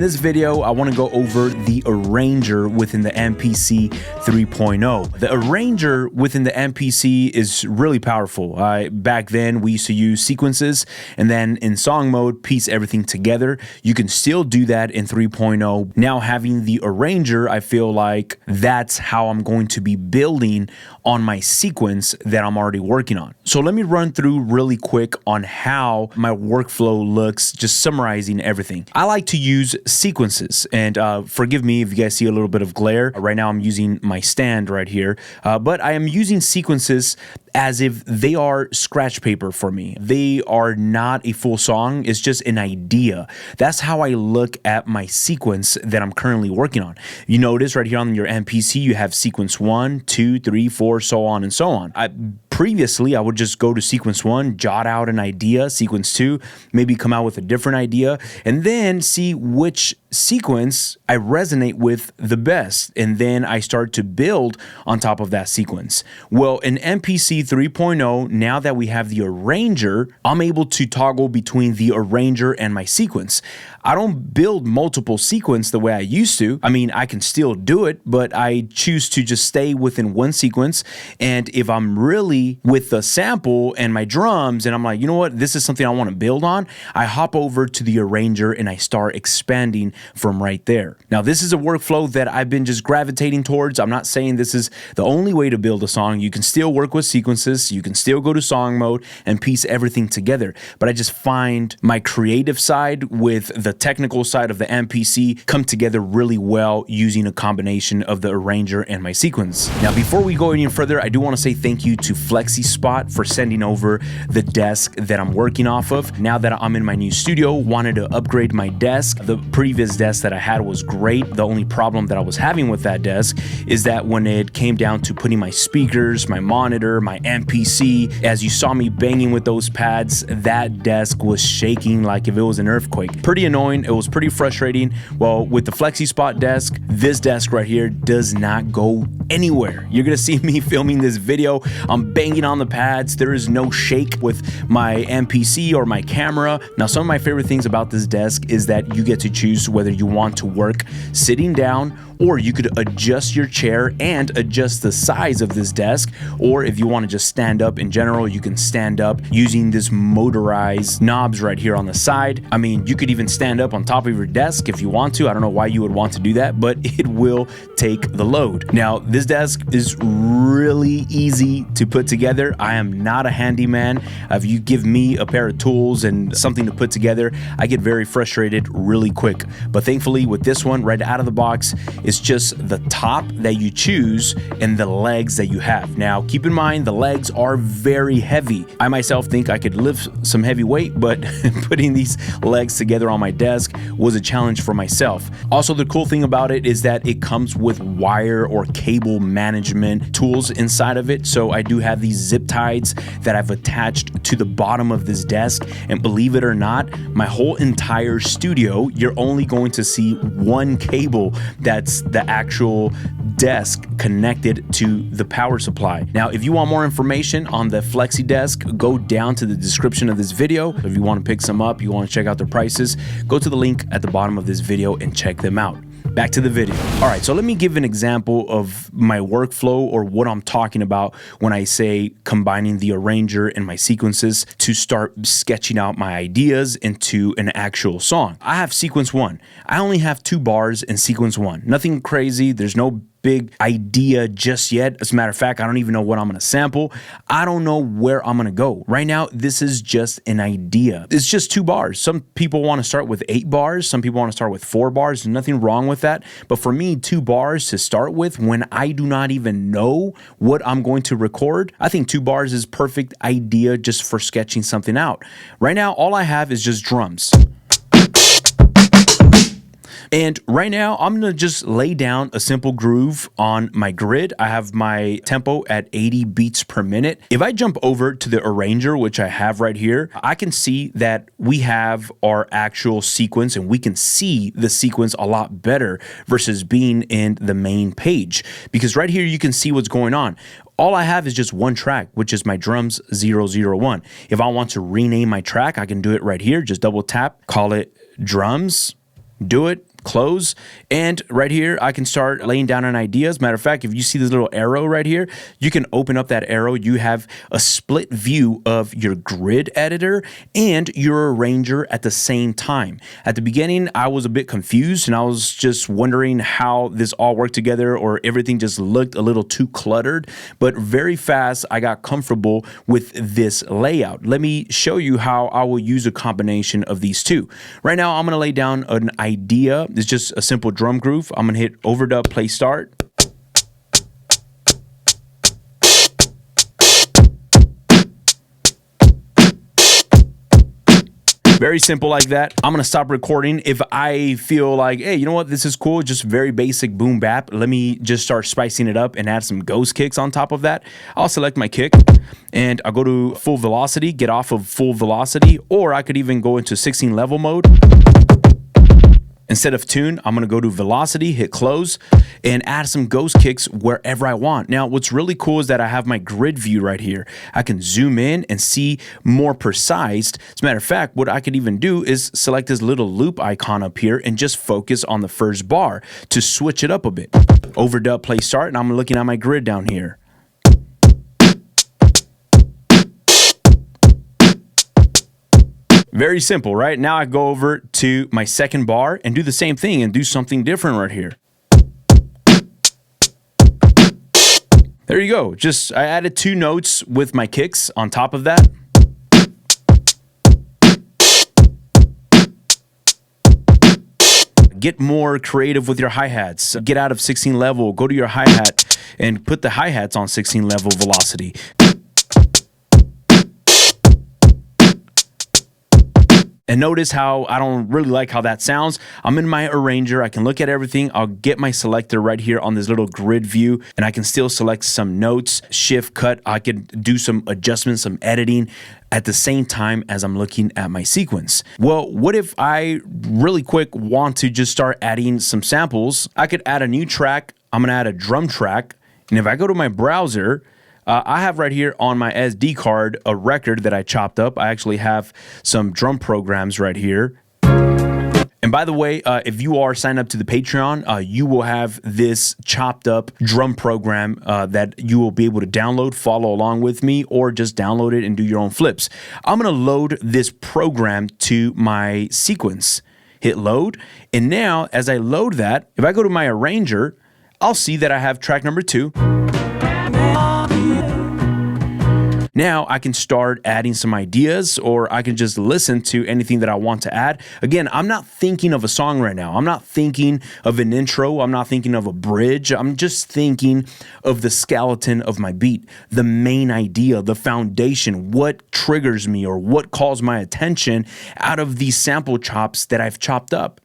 this video, I want to go over the Arranger within the MPC 3.0. The Arranger within the MPC is really powerful. Back then, we used to use sequences and then in song mode, piece everything together. You can still do that in 3.0. Now having the Arranger, I feel like that's how I'm going to be building on my sequence that I'm already working on. So let me run through really quick on how my workflow looks, just summarizing everything. I like to use sequences, and forgive me if you guys see a little bit of glare. Right now I'm using my stand right here, but I am using sequences as if they are scratch paper for me. They are not a full song, it's just an idea. That's how I look at my sequence that I'm currently working on. You notice right here on your MPC, you have sequence 1, 2, 3, 4, so on and so on. Previously, I would just go to sequence 1, jot out an idea, sequence 2, maybe come out with a different idea, and then see which sequence I resonate with the best, and then I start to build on top of that sequence. Well, in MPC 3.0, now that we have the Arranger, I'm able to toggle between the Arranger and my sequence. I don't build multiple sequences the way I used to. I mean, I can still do it, but I choose to just stay within one sequence. And if I'm really with the sample and my drums, and I'm like, you know what, this is something I want to build on, I hop over to the Arranger and I start expanding from right there. Now, this is a workflow that I've been just gravitating towards. I'm not saying this is the only way to build a song. You can still work with sequences. You can still go to song mode and piece everything together. But I just find my creative side with the technical side of the MPC come together really well using a combination of the Arranger and my sequence. Now, before we go any further, I do want to say thank you to FlexiSpot for sending over the desk that I'm working off of. Now that I'm in my new studio, wanted to upgrade my desk. The previous desk that I had was great. The only problem that I was having with that desk is that when it came down to putting my speakers, my monitor, my MPC, as you saw me banging with those pads, that desk was shaking like if it was an earthquake. Pretty annoying. It was pretty frustrating. Well, with the FlexiSpot desk, this desk right here does not go anywhere. You're gonna see me filming this video. I'm banging on the pads. There is no shake with my MPC or my camera. Now, some of my favorite things about this desk is that you get to choose whether you want to work sitting down, or you could adjust your chair and adjust the size of this desk. Or if you want to just stand up in general, you can stand up using this motorized knobs right here on the side. I mean, you could even stand up on top of your desk if you want to. I don't know why you would want to do that, but it will take the load. Now, this desk is really easy to put together. I am not a handyman. If you give me a pair of tools and something to put together, I get very frustrated really quick. But thankfully with this one, right out of the box, it's just the top that you choose and the legs that you have. Now, keep in mind, the legs are very heavy. I myself think I could lift some heavy weight, but putting these legs together on my desk was a challenge for myself. Also, the cool thing about it is that it comes with wire or cable management tools inside of it. So I do have these zip ties that I've attached to the bottom of this desk. And believe it or not, my whole entire studio, you're only going to see one cable that's the actual desk connected to the power supply. Now, if you want more information on the Flexi Desk, go down to the description of this video. If you want to pick some up, you want to check out their prices, go to the link at the bottom of this video and check them out. Back to the video. All right, so let me give an example of my workflow or what I'm talking about when I say combining the Arranger and my sequences to start sketching out my ideas into an actual song. I have sequence 1. I only have 2 bars in sequence 1. Nothing crazy. There's no big idea just yet. As a matter of fact, I don't even know what I'm gonna sample. I don't know where I'm gonna go. Right now, this is just an idea. It's just 2 bars. Some people wanna start with 8 bars. Some people wanna start with 4 bars. There's nothing wrong with that. But for me, 2 bars to start with when I do not even know what I'm going to record, I think 2 bars is perfect idea just for sketching something out. Right now, all I have is just drums. And right now, I'm gonna just lay down a simple groove on my grid. I have my tempo at 80 beats per minute. If I jump over to the Arranger, which I have right here, I can see that we have our actual sequence and we can see the sequence a lot better versus being in the main page. Because right here, you can see what's going on. All I have is just one track, which is my drums 001. If I want to rename my track, I can do it right here. Just double tap, call it drums, do it, close, and right here I can start laying down an idea. As a matter of fact, if you see this little arrow right here, you can open up that arrow. You have a split view of your grid editor and your arranger at the same time. At the beginning, I was a bit confused and I was just wondering how this all worked together, or everything just looked a little too cluttered, but very fast I got comfortable with this layout. Let me show you how I will use a combination of these two. Right now, I'm gonna lay down an idea. It's just a simple drum groove. I'm gonna hit overdub, play start. Very simple like that. I'm gonna stop recording. If I feel like, hey, you know what, this is cool, just very basic boom bap, let me just start spicing it up and add some ghost kicks on top of that. I'll select my kick and I'll go to full velocity, get off of full velocity, or I could even go into 16 level mode. Instead of tune, I'm gonna go to velocity, hit close, and add some ghost kicks wherever I want. Now, what's really cool is that I have my grid view right here. I can zoom in and see more precise. As a matter of fact, what I could even do is select this little loop icon up here and just focus on the first bar to switch it up a bit. Overdub, play start, and I'm looking at my grid down here. Very simple, right? Now I go over to my second bar and do the same thing and do something different right here. There you go. Just, I added 2 notes with my kicks on top of that. Get more creative with your hi-hats. Get out of 16 level, go to your hi-hat and put the hi-hats on 16 level velocity. And notice how I don't really like how that sounds. I'm in my arranger. I can look at everything. I'll get my selector right here on this little grid view, and I can still select some notes, shift, cut. I could do some adjustments, some editing at the same time as I'm looking at my sequence. Well, what if I really quick want to just start adding some samples? I could add a new track. I'm gonna add a drum track. And if I go to my browser, I have right here on my SD card a record that I chopped up. I actually have some drum programs right here. And by the way, if you are signed up to the Patreon, you will have this chopped up drum program that you will be able to download, follow along with me, or just download it and do your own flips. I'm gonna load this program to my sequence. Hit load, and now as I load that, if I go to my arranger, I'll see that I have track number 2. Now I can start adding some ideas, or I can just listen to anything that I want to add. Again, I'm not thinking of a song right now. I'm not thinking of an intro. I'm not thinking of a bridge. I'm just thinking of the skeleton of my beat, the main idea, the foundation, what triggers me or what calls my attention out of these sample chops that I've chopped up.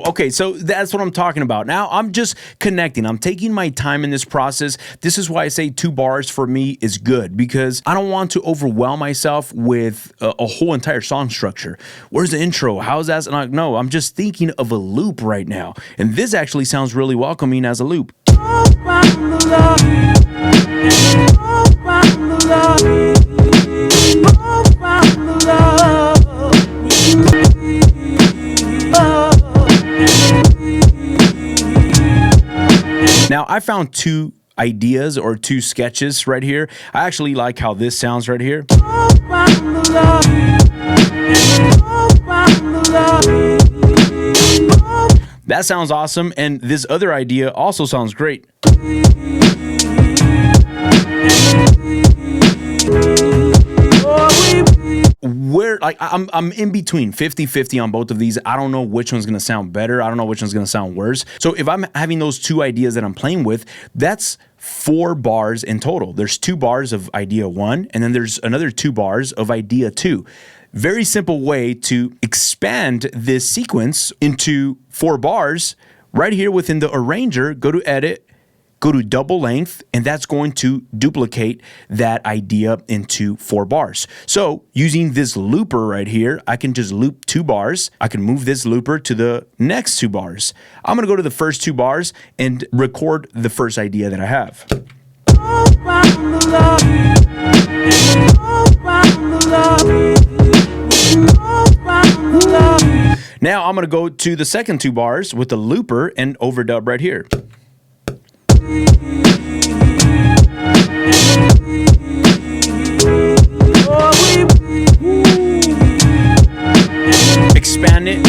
Okay, so that's what I'm talking about. Now I'm just connecting. I'm taking my time in this process. This is why I say 2 bars for me is good, because I don't want to overwhelm myself with a whole entire song structure. Where's the intro? How's that? No, I'm just thinking of a loop right now. And this actually sounds really welcoming as a loop. Now, I found 2 ideas or 2 sketches right here. I actually like how this sounds right here. That sounds awesome, and this other idea also sounds great. Where, like, I'm in between 50-50 on both of these. I don't know which one's gonna sound better. I don't know which one's gonna sound worse. So if I'm having those 2 ideas that I'm playing with, that's 4 bars in total. There's 2 bars of idea 1, and then there's another 2 bars of idea 2. Very simple way to expand this sequence into 4 bars. Right here within the arranger, go to edit, go to double length, and that's going to duplicate that idea into 4 bars. So using this looper right here, I can just loop 2 bars. I can move this looper to the next 2 bars. I'm gonna go to the first 2 bars and record the first idea that I have. Now I'm gonna go to the second 2 bars with the looper and overdub right here. Expand it.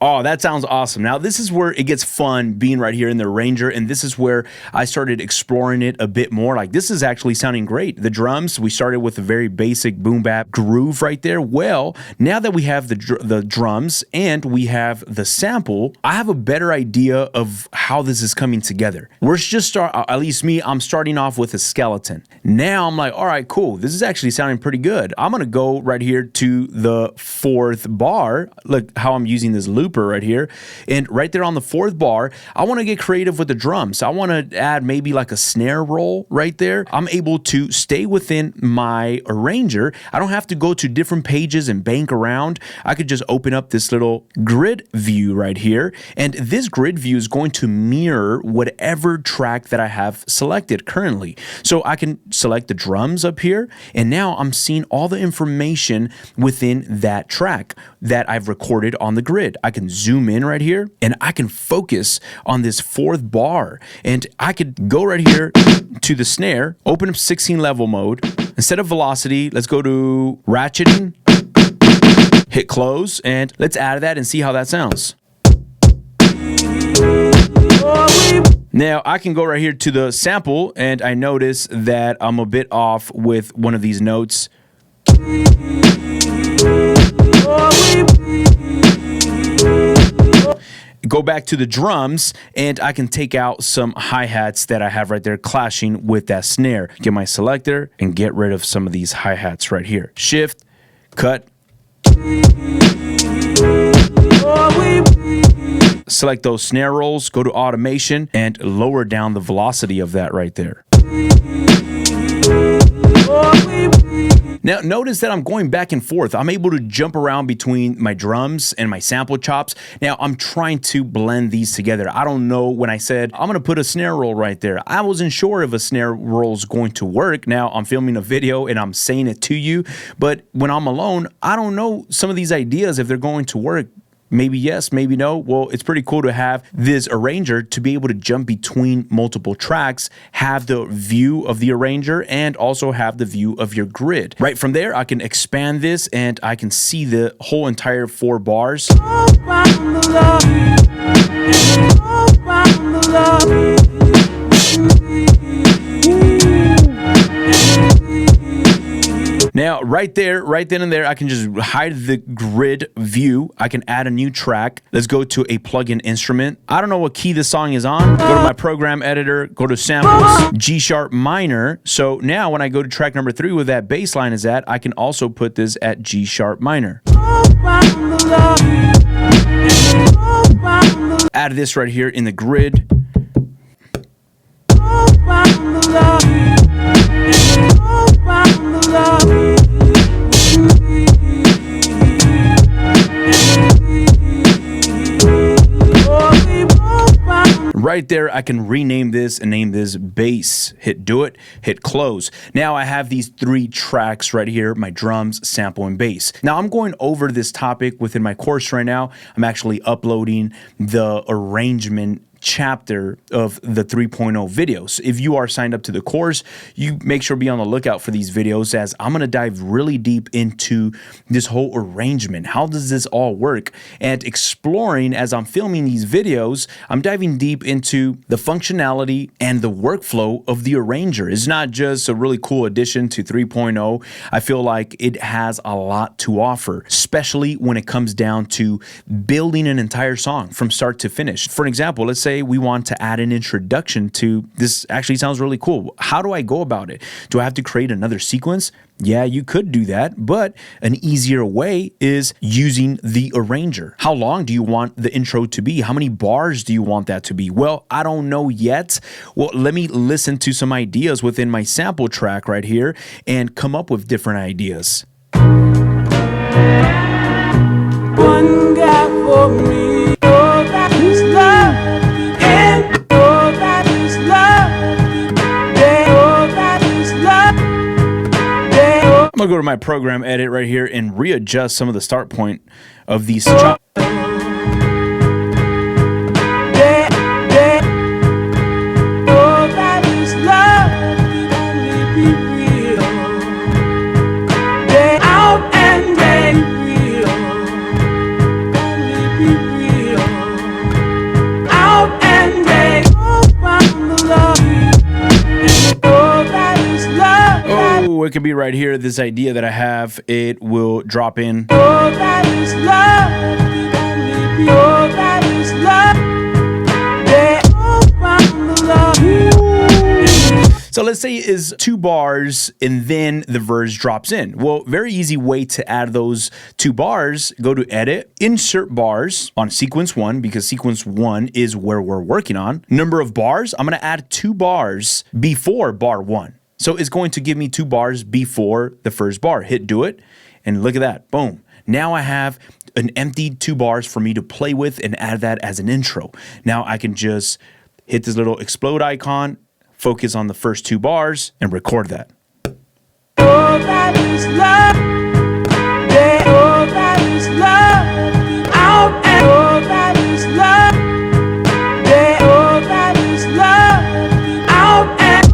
Oh, that sounds awesome. Now, this is where it gets fun being right here in the Arranger, and this is where I started exploring it a bit more. Like, this is actually sounding great. The drums, we started with a very basic boom bap groove right there. Well, now that we have the drums and we have the sample, I have a better idea of how this is coming together. We're just at least me, I'm starting off with a skeleton. Now I'm like, all right, cool. This is actually sounding pretty good. I'm gonna go right here to the 4th bar. Look how I'm using this looper right here, and right there on the 4th bar, I want to get creative with the drums. I want to add maybe like a snare roll right there. I'm able to stay within my Arranger. I don't have to go to different pages and bank around. I could just open up this little grid view right here, and this grid view is going to mirror whatever track that I have selected currently. So I can select the drums up here, and now I'm seeing all the information within that track that I've recorded on the grid. I can zoom in right here, and I can focus on this 4th bar, and I could go right here to the snare, open up 16 level mode. Instead of velocity, let's go to ratcheting, hit close, and let's add that and see how that sounds. Now I can go right here to the sample, and I notice that I'm a bit off with one of these notes. Go back to the drums, and I can take out some hi-hats that I have right there clashing with that snare. Get my selector and get rid of some of these hi-hats right here. Shift, cut. Select those snare rolls, go to automation, and lower down the velocity of that right there. Now, notice that I'm going back and forth. I'm able to jump around between my drums and my sample chops. Now, I'm trying to blend these together. I don't know, when I said, I'm gonna put a snare roll right there, I wasn't sure if a snare roll is going to work. Now, I'm filming a video and I'm saying it to you, but when I'm alone, I don't know some of these ideas if they're going to work. Maybe yes, maybe no. Well, it's pretty cool to have this Arranger to be able to jump between multiple tracks, have the view of the Arranger, and also have the view of your grid. Right from there, I can expand this and I can see the whole entire 4 bars. Now, right there, right then and there, I can just hide the grid view. I can add a new track. Let's go to a plugin instrument. I don't know what key this song is on. Go to my program editor, go to samples, G sharp minor. So now when I go to track number 3 where that bass line is at, I can also put this at G sharp minor. Add this right here in the grid. Right there, I can rename this and name this bass. Hit do it, hit close. Now I have these 3 tracks right here, my drums, sample, and bass. Now I'm going over this topic within my course right now. I'm actually uploading the arrangement chapter of the 3.0 videos. If you are signed up to the course, you make sure to be on the lookout for these videos, as I'm going to dive really deep into this whole arrangement. How does this all work? And exploring, as I'm filming these videos, I'm diving deep into the functionality and the workflow of the Arranger. It's not just a really cool addition to 3.0. I feel like it has a lot to offer, especially when it comes down to building an entire song from start to finish. For example, let's say say we want to add an introduction to this. Actually sounds really cool. How do I go about it? Do I have to create another sequence? Yeah, you could do that, but an easier way is using the arranger. How long do you want the intro to be? How many bars do you want that to be? Well, I don't know yet. Well, let me listen to some ideas within my sample track right here and come up with different ideas. One guy for me, oh, that is love, and oh, that is love, yeah, oh, that is love. I'm gonna go to my program edit right here and readjust some of the start point of these chops. It could be right here. This idea that I have, it will drop in. Oh, that is love. Oh, that is love. Yeah. So let's say it is 2 bars and then the verse drops in. Well, very easy way to add those 2 bars. Go to edit, insert bars on sequence 1 because sequence 1 is where we're working on. Number of bars, I'm gonna add 2 bars before bar 1. So it's going to give me 2 bars before the first bar. Hit do it, and look at that, boom. Now I have an empty 2 bars for me to play with and add that as an intro. Now I can just hit this little explode icon, focus on the first 2 bars, and record that. Oh, that is love. Yeah, oh, that is love. Out and oh, that is love. Yeah, oh, that is love. Out and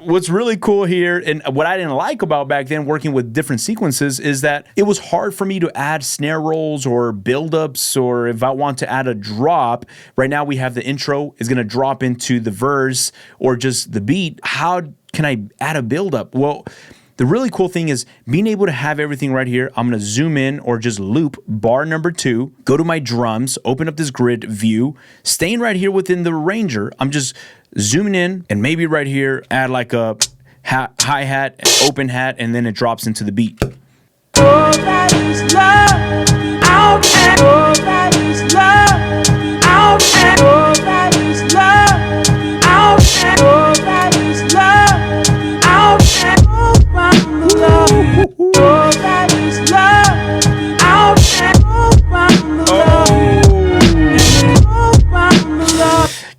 what's really cool here, and what I didn't like about back then working with different sequences, is that it was hard for me to add snare rolls or buildups, or if I want to add a drop. Right now we have the intro is going to drop into the verse or just the beat. How can I add a buildup? Well, the really cool thing is being able to have everything right here. I'm gonna zoom in or just loop bar number 2, go to my drums, open up this grid view, staying right here within the arranger. I'm just zooming in and maybe right here, add like a hi-hat, open hat, and then it drops into the beat. Oh, that is love. Out and oh, that is love. Out and oh, that is love. Out and oh, that is love. Out and oh, that is love. Out and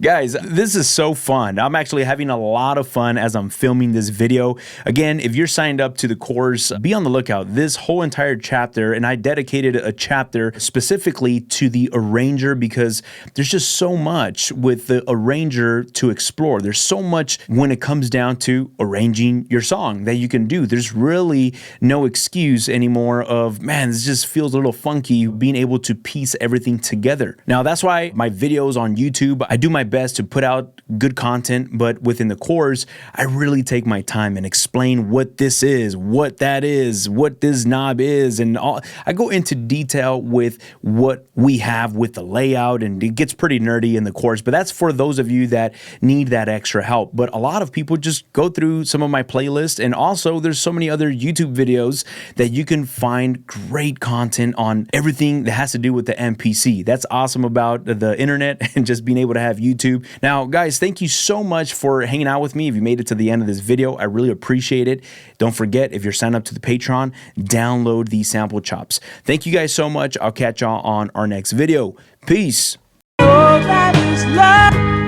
guys, this is so fun. I'm actually having a lot of fun as I'm filming this video. Again, if you're signed up to the course, be on the lookout. This whole entire chapter, and I dedicated a chapter specifically to the arranger because there's just so much with the arranger to explore. There's so much when it comes down to arranging your song that you can do. There's really no excuse anymore of, man, this just feels a little funky, being able to piece everything together. Now, that's why my videos on YouTube, I do my best to put out good content, but within the course, I really take my time and explain what this is, what that is, what this knob is, and all. I go into detail with what we have with the layout, and it gets pretty nerdy in the course, but that's for those of you that need that extra help. But a lot of people just go through some of my playlists, and also there's so many other YouTube videos that you can find great content on everything that has to do with the MPC. That's awesome about the internet and just being able to have YouTube. Now, guys, thank you so much for hanging out with me. If you made it to the end of this video, I really appreciate it. Don't forget, if you're signed up to the Patreon, download these sample chops. Thank you guys so much. I'll catch y'all on our next video. Peace. Oh, that is love.